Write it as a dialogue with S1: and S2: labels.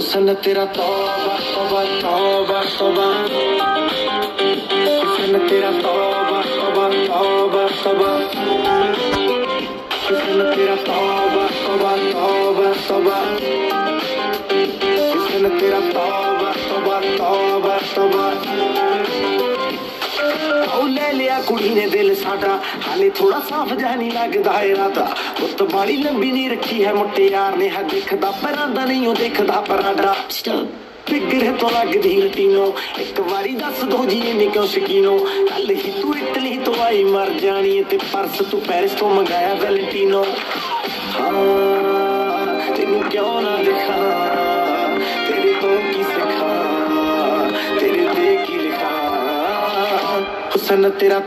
S1: हुस्न तेरा तौबा तौबा तौबा तौबा, हुस्न तेरा तौबा तौबा तौबा तौबा, हुस्न तेरा तौबा तौबा तौबा तौबा, हुस्न तेरा तौबा तौबा तौबा तौबा। ले लिया कुड़ी ने दिल साडा, हाले थोड़ा साफ जहा नहीं लगदा इरादा। गुत्त बाड़ी लंबी नहीं रखी है मुट्टे यार ने, है दिखदा परांदा नहीं दिखदा पराडा। फिगर तो लगदी लटीनो, एक बारी दस दो जी इन्नी क्यों शकीनो। कल ही तू इटली तो आई मर जानी, ते परस तू पेरिस तो मंगाया वैलेंटिनो। हाँ तेनू क्यों ना दिखा, तेरे तो की सिखा, तेरे ते की लिखा। हुस्न तेरा